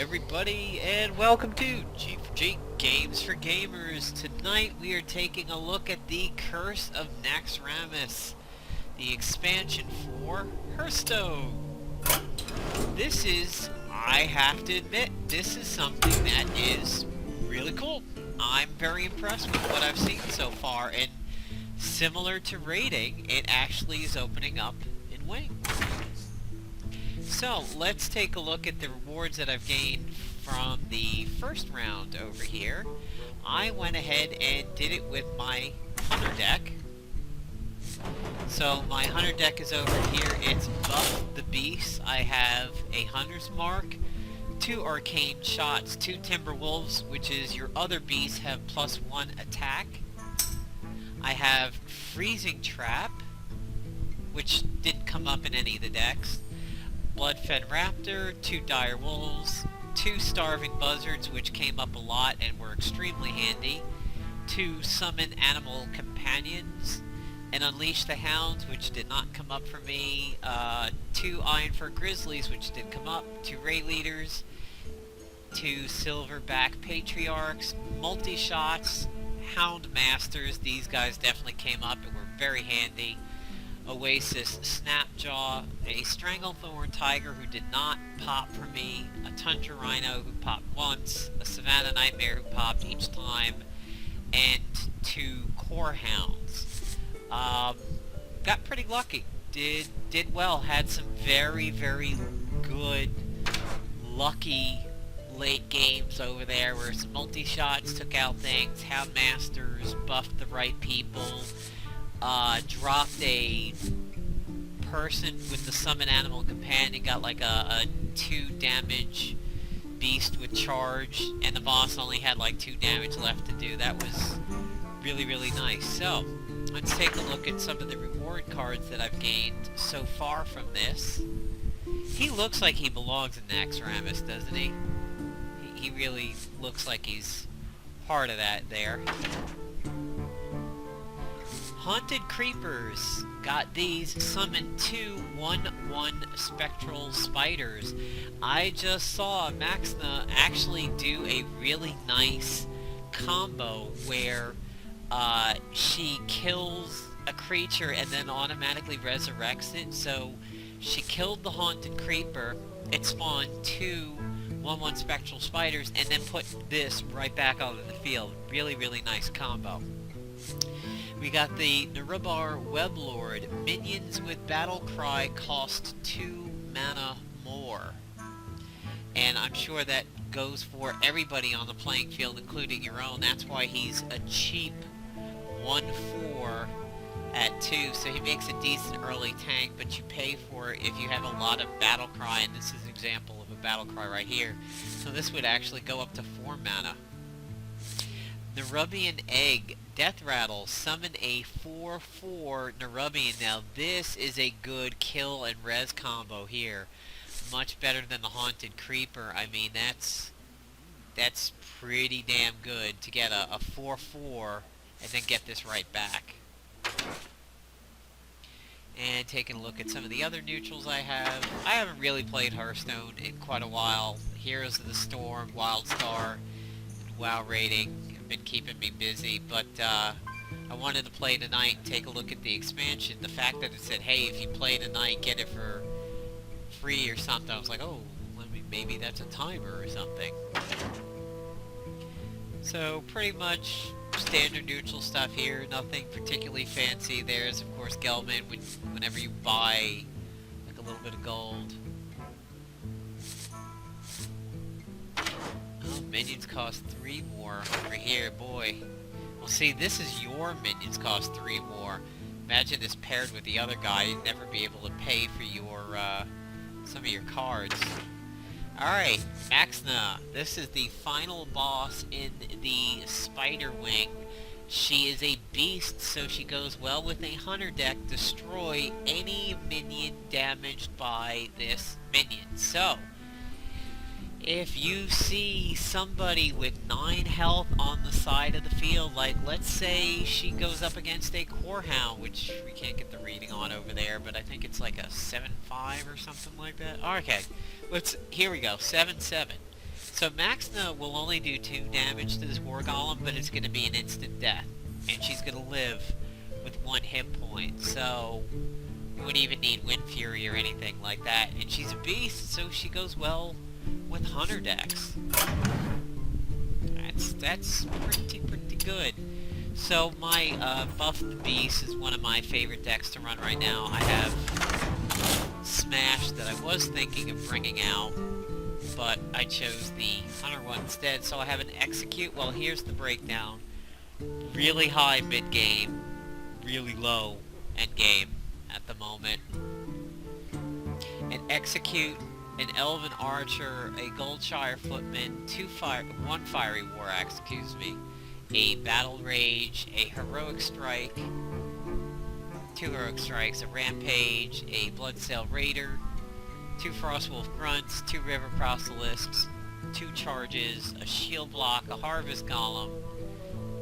everybody, and welcome to G4G Games for Gamers. Tonight we are taking a look at the Curse of Naxxramas, the expansion for Hearthstone. This is, I have to admit, this is something that is really cool. I'm very impressed with what I've seen so far, and similar to raiding, it actually is opening up in wings. So, let's take a look at the rewards that I've gained from the first round over here. I went ahead and did it with my Hunter deck. So, my Hunter deck is over here. It's Buff the Beast. I have a Hunter's Mark, 2 Arcane Shots, 2 Timberwolves, which is your other beasts have +1 attack. I have Freezing Trap, which didn't come up in any of the decks. Blood-Fed Raptor, 2 Dire Wolves, 2 Starving Buzzards, which came up a lot and were extremely handy, 2 Summon Animal Companions, and Unleash the Hounds, which did not come up for me, 2 Ironfur Grizzlies, which did come up, 2 Raid Leaders, 2 Silverback Patriarchs, Multi-Shots, Hound Masters. These guys definitely came up and were very handy. Oasis Snapjaw, a Stranglethorn Tiger who did not pop for me, a Tundra Rhino who popped once, a Savannah Nightmare who popped each time, and 2 Core Hounds. Got pretty lucky. Did well. Had some very, very good, lucky late games over there where some multi-shots took out things, Hound Masters buffed the right people, dropped a person with the Summon Animal Companion, got like a 2 damage beast with charge, and the boss only had like 2 damage left to do. That was really, really nice. So, let's take a look at some of the reward cards that I've gained so far from this. He looks like he belongs in Naxxramas, doesn't he? He really looks like he's part of that there. Haunted Creepers. Got these. Summon 2 1/1 Spectral Spiders. I just saw Maxna actually do a really nice combo where she kills a creature and then automatically resurrects it. So she killed the Haunted Creeper. It spawned 2 1/1 Spectral Spiders and then put this right back out of the field. Really, really nice combo. We got the Narubar Weblord. Minions with Battle Cry cost 2 mana more. And I'm sure that goes for everybody on the playing field, including your own. That's why he's a cheap 1/4 at 2. So he makes a decent early tank, but you pay for it if you have a lot of Battle Cry, and this is an example of a Battle Cry right here. So this would actually go up to 4 mana. Nerubian Egg. Death Rattle. Summon a 4/4 Nerubian. Now this is a good kill and res combo here. Much better than the Haunted Creeper. I mean, that's pretty damn good to get a 4/4 and then get this right back. And taking a look at some of the other neutrals I have. I haven't really played Hearthstone in quite a while. Heroes of the Storm, Wildstar, and WoW Raiding been keeping me busy, but I wanted to play tonight and take a look at the expansion. The fact that it said, hey, if you play tonight, get it for free or something, I was like, oh, maybe that's a timer or something. So, pretty much standard neutral stuff here, nothing particularly fancy. There's, of course, Gelman, whenever you buy like a little bit of gold. Minions cost 3 more over here, boy. Well, see, this is your minions cost 3 more. Imagine this paired with the other guy, you'd never be able to pay for your, some of your cards. Alright, Maxna. This is the final boss in the Spider Wing. She is a beast, so she goes well with a Hunter deck. Destroy any minion damaged by this minion. So, if you see somebody with 9 health on the side of the field, like let's say she goes up against a Core Hound, which we can't get the reading on over there, but I think it's like a 7-5 or something like that. Okay, here we go, 7-7. So Maxna will only do 2 damage to this War Golem, but it's going to be an instant death. And she's going to live with 1 hit point, so you wouldn't even need Wind Fury or anything like that. And she's a beast, so she goes well with Hunter decks. That's pretty good. So my Buff the Beast is one of my favorite decks to run right now. I have Smash that I was thinking of bringing out, but I chose the Hunter one instead. So I have an Execute. Well, here's the breakdown. Really high mid-game, really low end-game at the moment. An Execute, an Elven Archer, a Goldshire Footman, 1 Fiery War Axe, a Battle Rage, a Heroic Strike, 2 Heroic Strikes, a Rampage, a Bloodsail Raider, 2 Frostwolf Grunts, 2 River Proselisks, 2 Charges, a Shield Block, a Harvest Golem,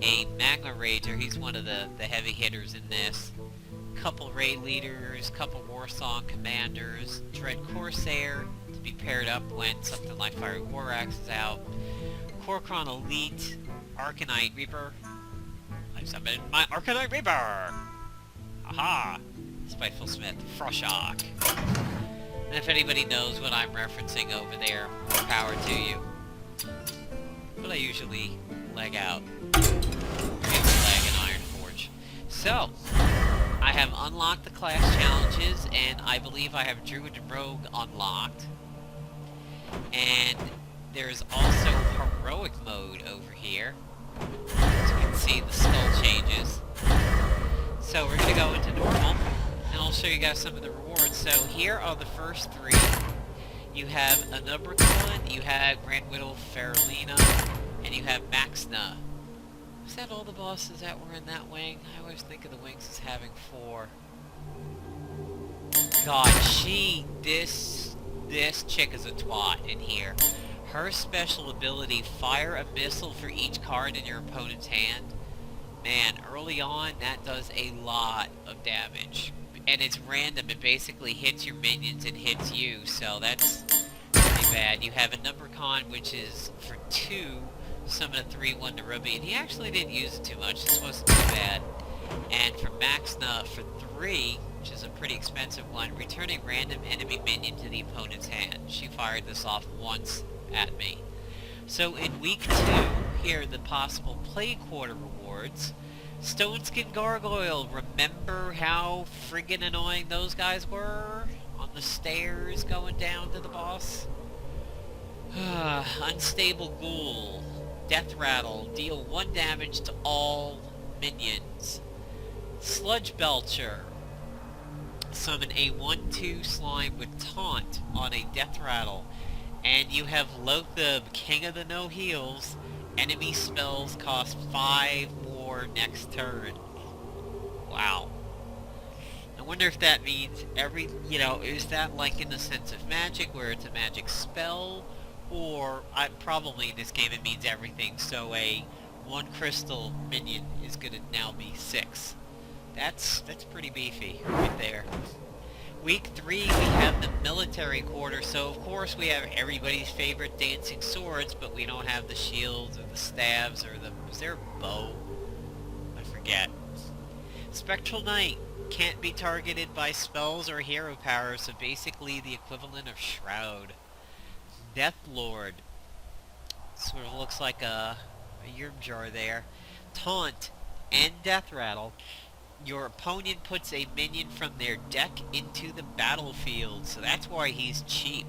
a Magma Rager, he's one of the heavy hitters in this, couple Raid Leaders, couple Warsong Commanders, Dread Corsair, to be paired up when something like Fiery War Axe is out, Korkron Elite, Arcanite Reaper. I've summoned my Arcanite Reaper! Aha! Spiteful Smith, Froshock. And if anybody knows what I'm referencing over there, more power to you. But I usually leg out. Leg and Iron Forge. So, I have unlocked the class challenges, and I believe I have Druid and Rogue unlocked. And there's also Heroic mode over here. As you can see, the skull changes. So we're going to go into normal, and I'll show you guys some of the rewards. So here are the first 3. You have Anubricon, you have Grand Widow Faralina, and you have Maxna. Was that all the bosses that were in that wing? I always think of the wings as having 4. God, this chick is a twat in here. Her special ability, fire a missile for each card in your opponent's hand. Man, early on, that does a lot of damage. And it's random, it basically hits your minions and hits you, so that's pretty bad. You have a Numbercon, which is for 2, summon a 3/1 to Ruby, and he actually didn't use it too much, this wasn't too bad. And for Maxna, for 3, which is a pretty expensive one, return a random enemy minion to the opponent's hand. She fired this off once at me. So in week 2, here are the possible play quarter rewards. Stoneskin Gargoyle, remember how friggin' annoying those guys were on the stairs going down to the boss? Unstable Ghoul, Death Rattle, deal 1 damage to all minions. Sludge Belcher, summon a 1/2 slime with taunt on a Death Rattle. And you have Lothab, King of the No Heals. Enemy spells cost 5 more next turn. Wow. I wonder if that means is that like in the sense of magic, where it's a magic spell? Or, probably in this game it means everything, so a 1 crystal minion is gonna now be 6. That's pretty beefy right there. Week 3, we have the military quarter, so of course we have everybody's favorite dancing swords, but we don't have the shields or the staves or is there a bow? I forget. Spectral Knight, can't be targeted by spells or hero power, so basically the equivalent of Shroud. Death Lord, sort of looks like a yerm jar there. Taunt and Death Rattle. Your opponent puts a minion from their deck into the battlefield, so that's why he's cheap.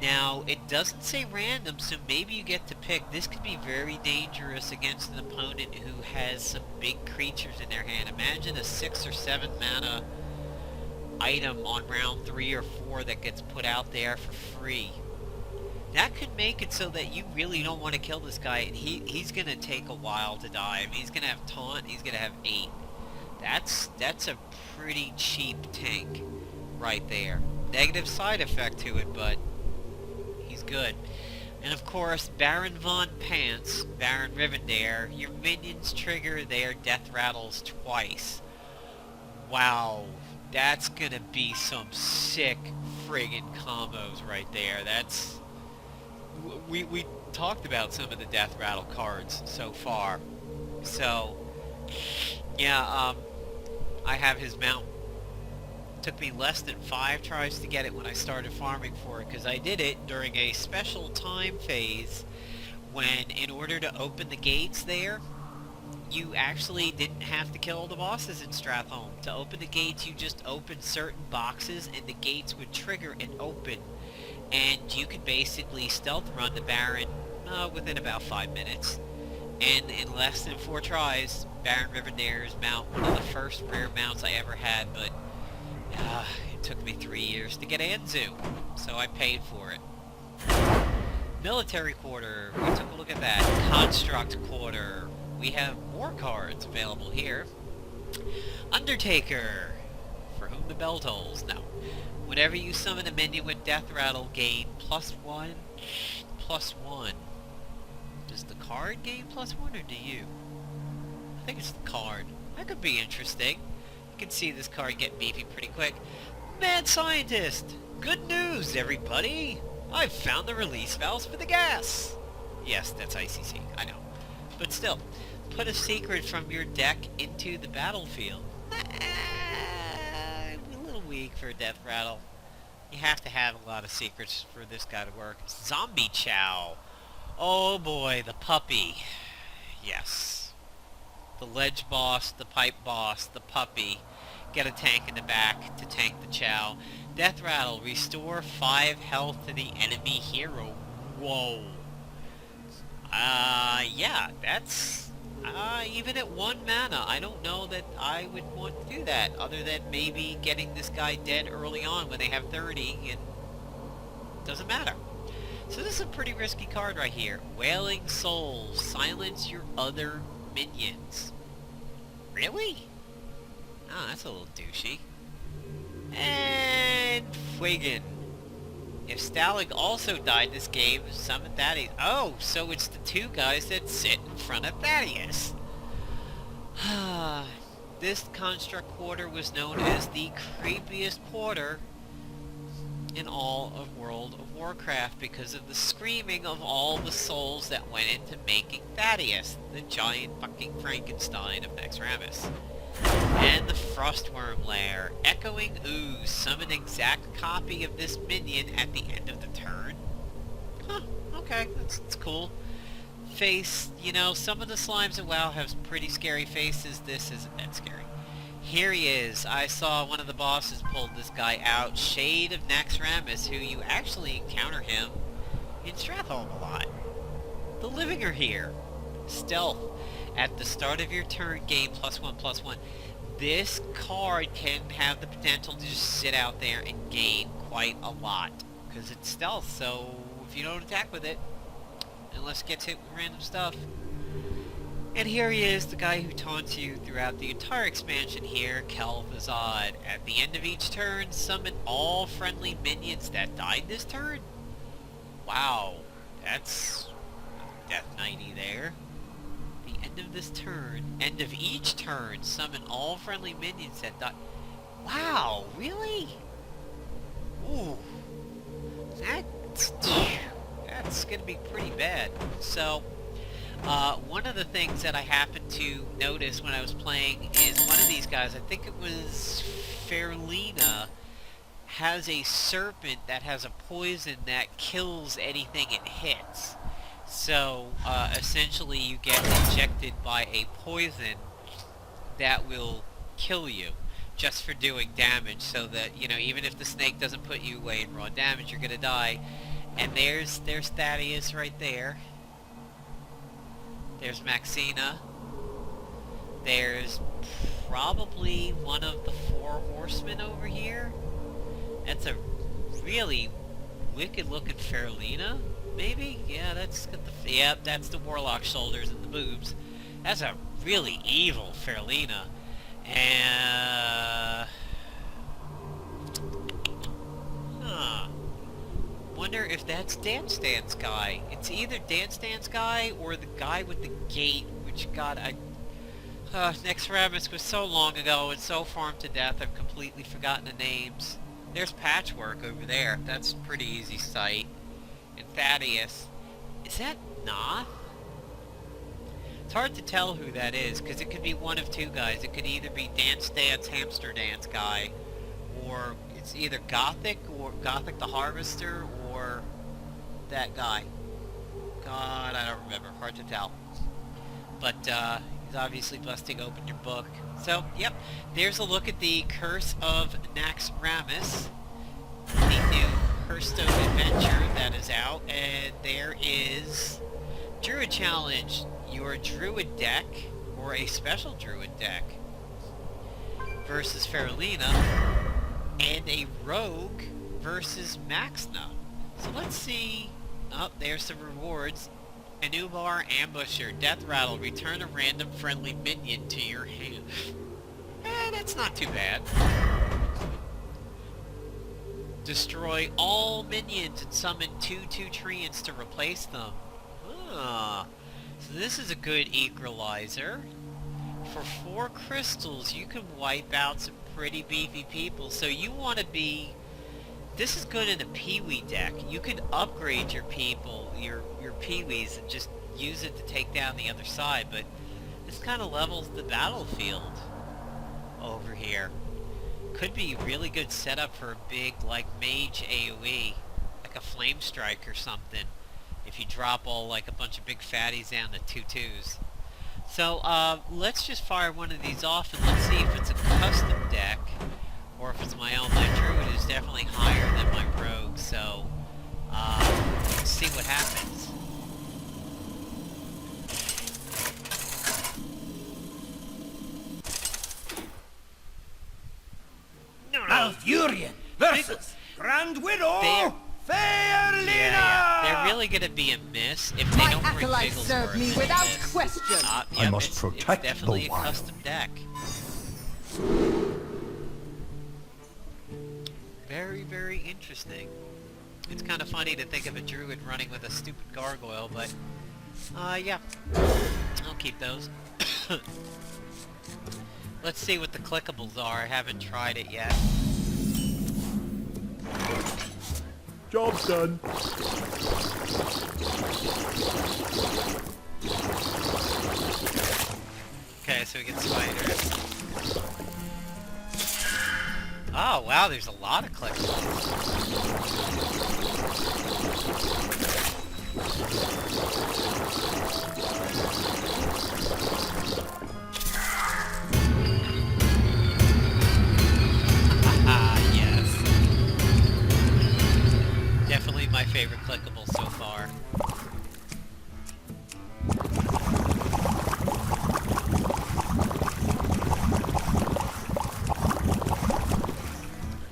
Now, it doesn't say random, so maybe you get to pick. This could be very dangerous against an opponent who has some big creatures in their hand. Imagine a 6 or 7 mana item on round 3 or 4 that gets put out there for free. That could make it so that you really don't want to kill this guy, and he's going to take a while to die. I mean, he's going to have taunt, he's going to have 8. That's a pretty cheap tank right there. Negative side effect to it, but he's good. And of course, Baron Von Pants, Baron Rivendare, your minions trigger their death rattles twice. Wow, that's gonna be some sick friggin' combos right there. That's we talked about some of the death rattle cards so far. So, yeah, I have his mount. Took me less than 5 tries to get it when I started farming for it, because I did it during a special time phase when, in order to open the gates there, you actually didn't have to kill the bosses in Stratholme. To open the gates, you just opened certain boxes and the gates would trigger and open. And you could basically stealth run the Baron within about 5 minutes. And in less than 4 tries, Baron Rivendell's mount, one of the first rare mounts I ever had, but it took me 3 years to get Anzu, so I paid for it. Military Quarter, we took a look at that. Construct Quarter, we have more cards available here. Undertaker, for whom the bell tolls. No. Whenever you summon a minion with Death Rattle, gain +1/+1. Does the card gain +1 or do you? I think it's the card. That could be interesting. You can see this card get beefy pretty quick. Mad Scientist! Good news, everybody! I've found the release valves for the gas! Yes, that's ICC, I know. But still, put a secret from your deck into the battlefield. A little weak for a Death Rattle. You have to have a lot of secrets for this guy to work. Zombie Chow! Oh boy, the puppy. Yes. The ledge boss, the pipe boss, the puppy. Get a tank in the back to tank the Chow. Death Rattle, restore 5 health to the enemy hero. Whoa. Yeah, that's... even at 1 mana, I don't know that I would want to do that, other than maybe getting this guy dead early on when they have 30, and... doesn't matter. So this is a pretty risky card right here. Wailing Souls, silence your other minions. Really? Oh, that's a little douchey. And Fuigan. If Stalag also died this game, summon Thaddeus. Oh, so it's the 2 guys that sit in front of Thaddeus. This construct quarter was known as the creepiest quarter in all of World of Warcraft because of the screaming of all the souls that went into making Thaddeus, the giant fucking Frankenstein of Naxxramas. And the frostwyrm lair, echoing ooze, summon exact copy of this minion at the end of the turn. Huh, okay, that's cool. Face, you know, some of the slimes of WoW have pretty scary faces, this isn't that scary. Here he is. I saw one of the bosses pulled this guy out, Shade of Naxxramas, who you actually encounter him in Stratholme a lot. The living are here. Stealth. At the start of your turn, gain +1/+1. This card can have the potential to just sit out there and gain quite a lot, because it's stealth, so if you don't attack with it, unless it gets hit with random stuff. And here he is, the guy who taunts you throughout the entire expansion here, Kel'Thuzad. At the end of each turn, summon all friendly minions that died this turn. Wow, that's Death Knighty there. The end of this turn, end of each turn, summon all friendly minions that died. Wow, really? Ooh, that's gonna be pretty bad. So, one of the things that I happened to notice when I was playing is one of these guys, I think it was Fairlina, has a serpent that has a poison that kills anything it hits. So, essentially you get injected by a poison that will kill you just for doing damage, so that, you know, even if the snake doesn't put you away in raw damage, you're gonna die. And there's Thaddeus right there. There's Maxina. There's probably one of the 4 horsemen over here. That's a really wicked looking Fairlina, maybe? Yeah, that's got the... Yep, that's the warlock shoulders and the boobs. That's a really evil Fairlina. And... wonder if that's Dance Dance Guy. It's either Dance Dance Guy or the guy with the gate, which, God, Naxxramas was so long ago and so farmed to death, I've completely forgotten the names. There's Patchwork over there. That's a pretty easy sight. And Thaddeus. Is that Noth? It's hard to tell who that is, because it could be one of two guys. It could either be Dance Dance, Hamster Dance guy, or it's either Gothic, or Gothic the Harvester, or that guy. God, I don't remember. Hard to tell. But, he's obviously busting open your book. So, yep, there's a look at the Curse of Naxxramas, the new Hearthstone adventure that is out, and there is Druid Challenge, your Druid deck, or a special Druid deck, versus Faralina, and a Rogue versus Maxna. So let's see. Oh, there's some rewards. Anubar Ambusher, Death Rattle, return a random friendly minion to your hand. That's not too bad. Destroy all minions and summon 2/2 treants to replace them. Ah, so this is a good equalizer. For 4 crystals, you can wipe out some pretty beefy people. So you want to be... This is good in a Pee-wee deck. You can upgrade your people, your Pee-wees, and just use it to take down the other side, but this kind of levels the battlefield over here. Could be really good setup for a big, like, mage AoE, like a flame strike or something, if you drop all, like, a bunch of big fatties down to 2/2s. So, let's just fire one of these off and let's see if it's a custom deck, or if it's my own. My Druid is definitely higher than my Rogue, so, let's see what happens. Malfurion versus Grand Widow Faralina! Yeah, they're really gonna be a miss if they don't bring acolytes serve me Bigglesworth without into this. question. Yep, must it's protect the definitely a wild. custom deck. Very, very interesting. It's kind of funny to think of a druid running with a stupid gargoyle, but yeah, I'll keep those. Let's see what the clickables are. I haven't tried it yet. Job's done. Okay, so we get spiders. Oh, wow, there's a lot of clickables. Yes. Definitely my favorite clickable so far.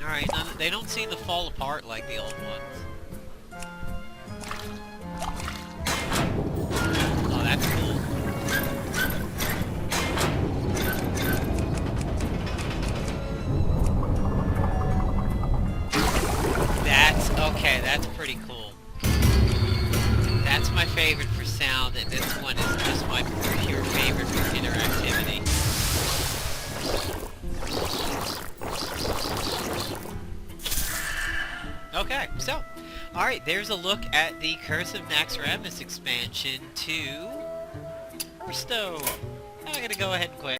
Alright, they don't seem to fall apart like the old ones. Oh, that's cool. Okay, that's pretty cool. That's my favorite for sound, and this one is just my pure favorite for interactivity. Okay, so, alright, there's a look at the Curse of Naxxramas expansion to Hearthstone. I'm gonna go ahead and quit.